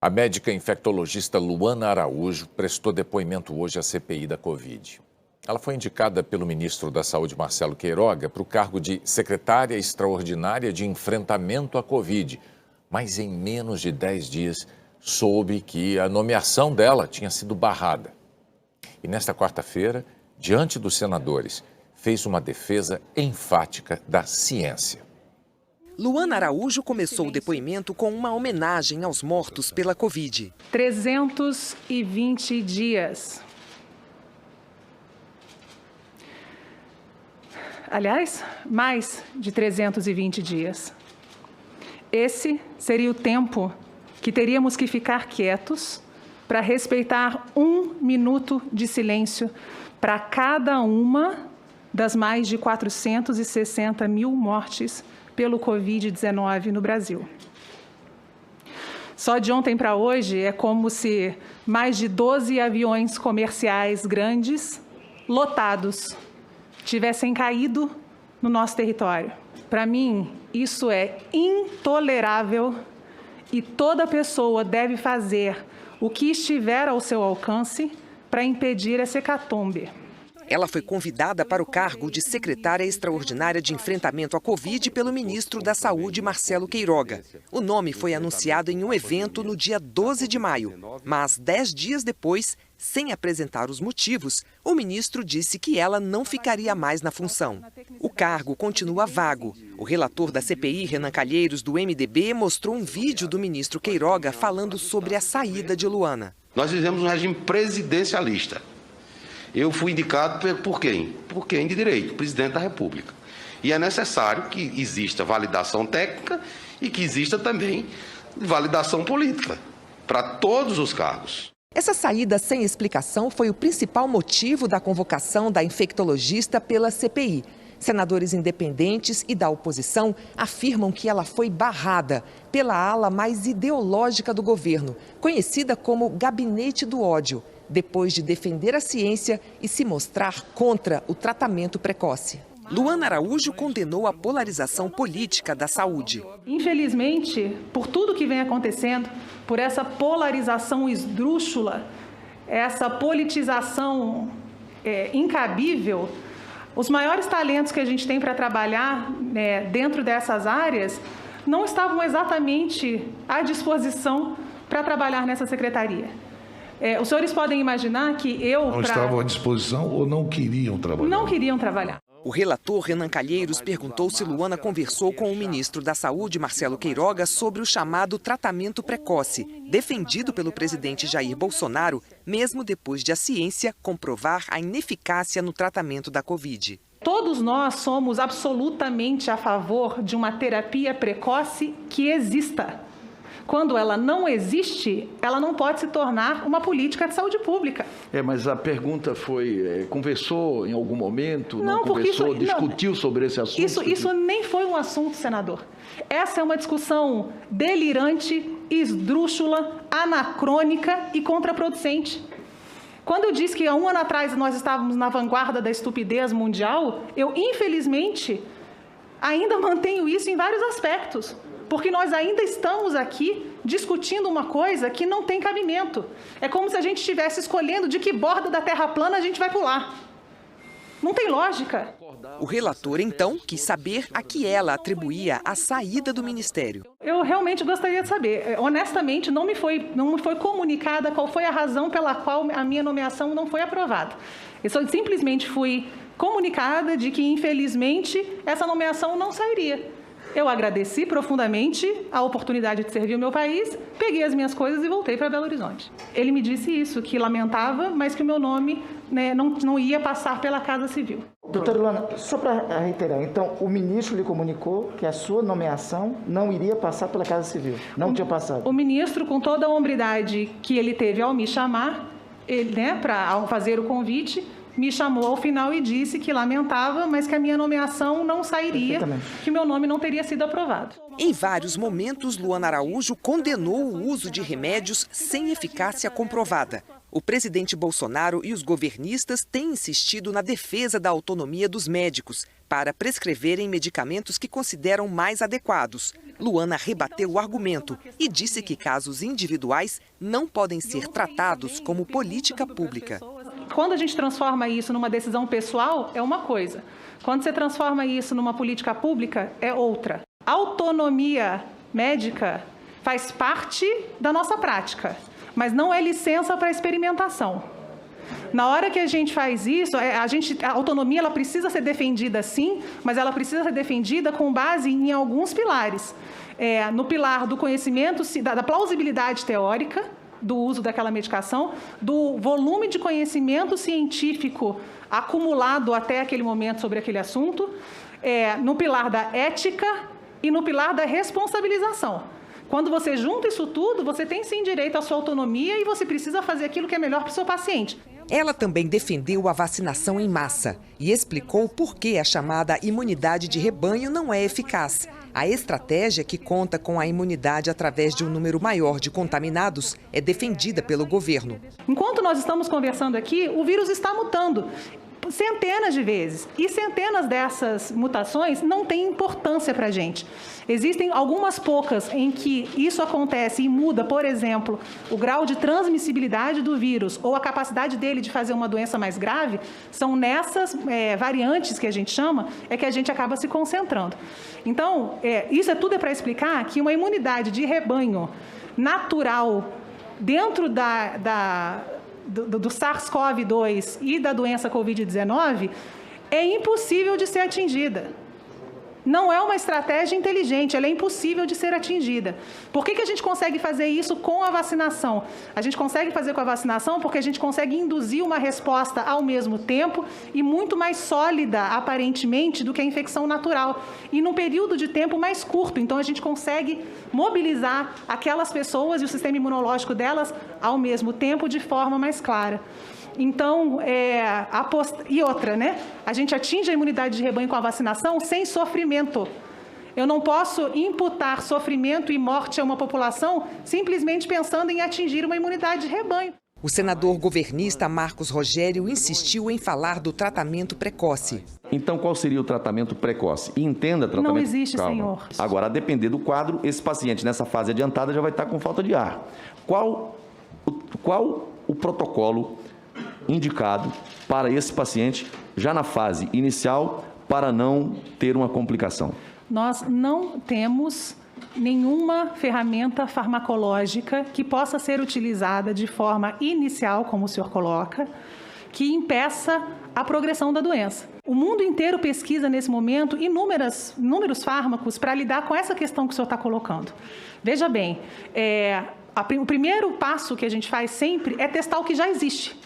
A médica infectologista Luana Araújo prestou depoimento hoje à CPI da Covid. Ela foi indicada pelo ministro da Saúde, Marcelo Queiroga, para o cargo de secretária extraordinária de enfrentamento à Covid. Mas em menos de 10 dias, soube que a nomeação dela tinha sido barrada. E nesta quarta-feira, diante dos senadores, fez uma defesa enfática da ciência. Luana Araújo começou o depoimento com uma homenagem aos mortos pela Covid. 320 dias. Aliás, mais de 320 dias. Esse seria o tempo que teríamos que ficar quietos para respeitar 1 minuto de silêncio para cada uma das mais de 460 mil mortes pelo Covid-19 no Brasil. Só de ontem para hoje é como se mais de 12 aviões comerciais grandes, lotados, tivessem caído no nosso território. Para mim, isso é intolerável e toda pessoa deve fazer o que estiver ao seu alcance para impedir essa hecatombe. Ela foi convidada para o cargo de secretária extraordinária de enfrentamento à Covid pelo ministro da Saúde, Marcelo Queiroga. O nome foi anunciado em um evento no dia 12 de maio, mas 10 dias depois, sem apresentar os motivos, o ministro disse que ela não ficaria mais na função. O cargo continua vago. O relator da CPI, Renan Calheiros, do MDB, mostrou um vídeo do ministro Queiroga falando sobre a saída de Luana. Nós vivemos um regime presidencialista. Eu fui indicado por quem? Por quem de direito? O presidente da República. E é necessário que exista validação técnica e que exista também validação política para todos os cargos. Essa saída sem explicação foi o principal motivo da convocação da infectologista pela CPI. Senadores independentes e da oposição afirmam que ela foi barrada pela ala mais ideológica do governo, conhecida como Gabinete do Ódio, depois de defender a ciência e se mostrar contra o tratamento precoce. Luana Araújo condenou a polarização política da saúde. Infelizmente, por tudo que vem acontecendo, por essa polarização esdrúxula, essa politização incabível, os maiores talentos que a gente tem para trabalhar dentro dessas áreas não estavam exatamente à disposição para trabalhar nessa secretaria. Os senhores podem imaginar que eu... Não estavam à disposição ou não queriam trabalhar? Não queriam trabalhar. O relator Renan Calheiros perguntou se Luana conversou com o ministro da Saúde, Marcelo Queiroga, sobre o chamado tratamento precoce, defendido pelo presidente Jair Bolsonaro, mesmo depois de a ciência comprovar a ineficácia no tratamento da Covid. Todos nós somos absolutamente a favor de uma terapia precoce que exista. Quando ela não existe, ela não pode se tornar uma política de saúde pública. Mas a pergunta foi, conversou em algum momento? Não conversou, discutiu sobre esse assunto? Isso nem foi um assunto, senador. Essa é uma discussão delirante, esdrúxula, anacrônica e contraproducente. Quando eu disse que há um ano atrás nós estávamos na vanguarda da estupidez mundial, eu, infelizmente, ainda mantenho isso em vários aspectos. Porque nós ainda estamos aqui discutindo uma coisa que não tem cabimento. É como se a gente estivesse escolhendo de que borda da terra plana a gente vai pular. Não tem lógica. O relator, então, quis saber a que ela atribuía a saída do ministério. Eu realmente gostaria de saber. Honestamente, não me foi comunicada qual foi a razão pela qual a minha nomeação não foi aprovada. Eu simplesmente fui comunicada de que, infelizmente, essa nomeação não sairia. Eu agradeci profundamente a oportunidade de servir o meu país, peguei as minhas coisas e voltei para Belo Horizonte. Ele me disse isso, que lamentava, mas que o meu nome não ia passar pela Casa Civil. Doutora Luana, só para reiterar, então o ministro lhe comunicou que a sua nomeação não iria passar pela Casa Civil, não tinha passado? O ministro, com toda a hombridade que ele teve ao me chamar, ao fazer o convite, me chamou ao final e disse que lamentava, mas que a minha nomeação não sairia, que meu nome não teria sido aprovado. Em vários momentos, Luana Araújo condenou o uso de remédios sem eficácia comprovada. O presidente Bolsonaro e os governistas têm insistido na defesa da autonomia dos médicos para prescreverem medicamentos que consideram mais adequados. Luana rebateu o argumento e disse que casos individuais não podem ser tratados como política pública. Quando a gente transforma isso numa decisão pessoal, é uma coisa. Quando você transforma isso numa política pública, é outra. A autonomia médica faz parte da nossa prática, mas não é licença para experimentação. Na hora que a gente faz isso, a autonomia ela precisa ser defendida sim, mas ela precisa ser defendida com base em alguns pilares. No pilar do conhecimento, da plausibilidade teórica do uso daquela medicação, do volume de conhecimento científico acumulado até aquele momento sobre aquele assunto, no pilar da ética e no pilar da responsabilização. Quando você junta isso tudo, você tem sim direito à sua autonomia e você precisa fazer aquilo que é melhor para o seu paciente. Ela também defendeu a vacinação em massa e explicou por que a chamada imunidade de rebanho não é eficaz. A estratégia, que conta com a imunidade através de um número maior de contaminados, é defendida pelo governo. Enquanto nós estamos conversando aqui, o vírus está mutando centenas de vezes. E centenas dessas mutações não têm importância para a gente. Existem algumas poucas em que isso acontece e muda, por exemplo, o grau de transmissibilidade do vírus ou a capacidade dele de fazer uma doença mais grave. São nessas variantes que a gente chama, que a gente acaba se concentrando. Então, isso tudo é para explicar que uma imunidade de rebanho natural dentro do SARS-CoV-2 e da doença Covid-19 é impossível de ser atingida. Não é uma estratégia inteligente, ela é impossível de ser atingida. Por que a gente consegue fazer isso com a vacinação? A gente consegue fazer com a vacinação porque a gente consegue induzir uma resposta ao mesmo tempo e muito mais sólida, aparentemente, do que a infecção natural. E num período de tempo mais curto. Então, a gente consegue mobilizar aquelas pessoas e o sistema imunológico delas ao mesmo tempo de forma mais clara. Então, e outra, né? A gente atinge a imunidade de rebanho com a vacinação sem sofrimento. Eu não posso imputar sofrimento e morte a uma população simplesmente pensando em atingir uma imunidade de rebanho. O senador governista Marcos Rogério insistiu em falar do tratamento precoce. Então, qual seria o tratamento precoce? Entenda tratamento... Não existe, Calma. senhor. Agora, a depender do quadro, esse paciente nessa fase adiantada já vai estar com falta de ar. Qual o protocolo indicado para esse paciente já na fase inicial para não ter uma complicação? Nós não temos nenhuma ferramenta farmacológica que possa ser utilizada de forma inicial, como o senhor coloca, que impeça a progressão da doença. O mundo inteiro pesquisa nesse momento inúmeros fármacos para lidar com essa questão que o senhor está colocando. Veja bem, o primeiro passo que a gente faz sempre é testar o que já existe.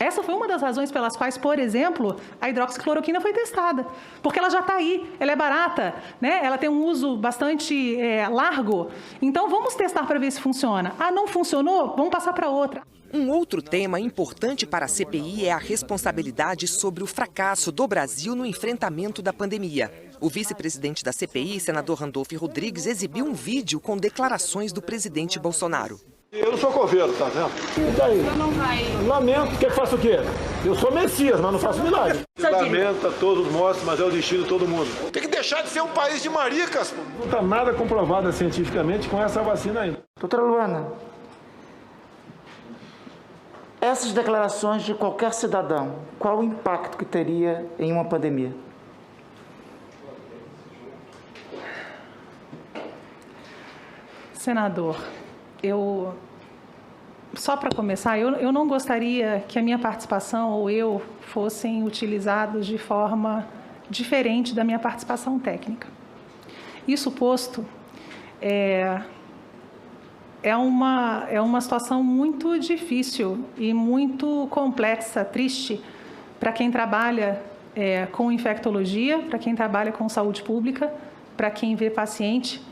Essa foi uma das razões pelas quais, por exemplo, a hidroxicloroquina foi testada. Porque ela já está aí, ela é barata, né? Ela tem um uso bastante largo. Então, vamos testar para ver se funciona. Ah, não funcionou? Vamos passar para outra. Um outro tema importante para a CPI é a responsabilidade sobre o fracasso do Brasil no enfrentamento da pandemia. O vice-presidente da CPI, senador Randolfo Rodrigues, exibiu um vídeo com declarações do presidente Bolsonaro. Eu não sou coveiro, tá vendo? E daí? Não vai. Lamento, que faço o quê? Eu sou Messias, mas não faço milagre. Lamenta todos mortos, mas é o destino de todo mundo. Tem que deixar de ser um país de maricas. Não está nada comprovado cientificamente com essa vacina ainda. Doutora Luana, essas declarações de qualquer cidadão, qual o impacto que teria em uma pandemia? Senador, só para começar, eu não gostaria que a minha participação ou eu fossem utilizados de forma diferente da minha participação técnica. Isso posto, é uma situação muito difícil e muito complexa, triste, para quem trabalha com infectologia, para quem trabalha com saúde pública, para quem vê paciente,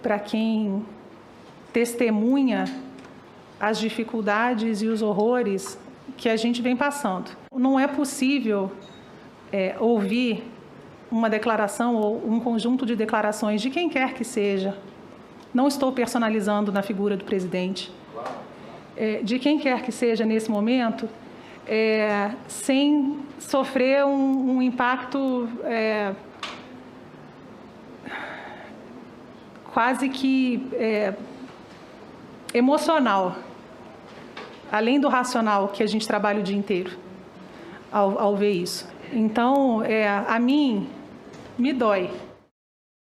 para quem testemunha as dificuldades e os horrores que a gente vem passando. Não é possível ouvir uma declaração ou um conjunto de declarações de quem quer que seja, não estou personalizando na figura do presidente, de quem quer que seja nesse momento, sem sofrer um impacto quase que emocional, além do racional que a gente trabalha o dia inteiro ao ver isso. Então, a mim, me dói.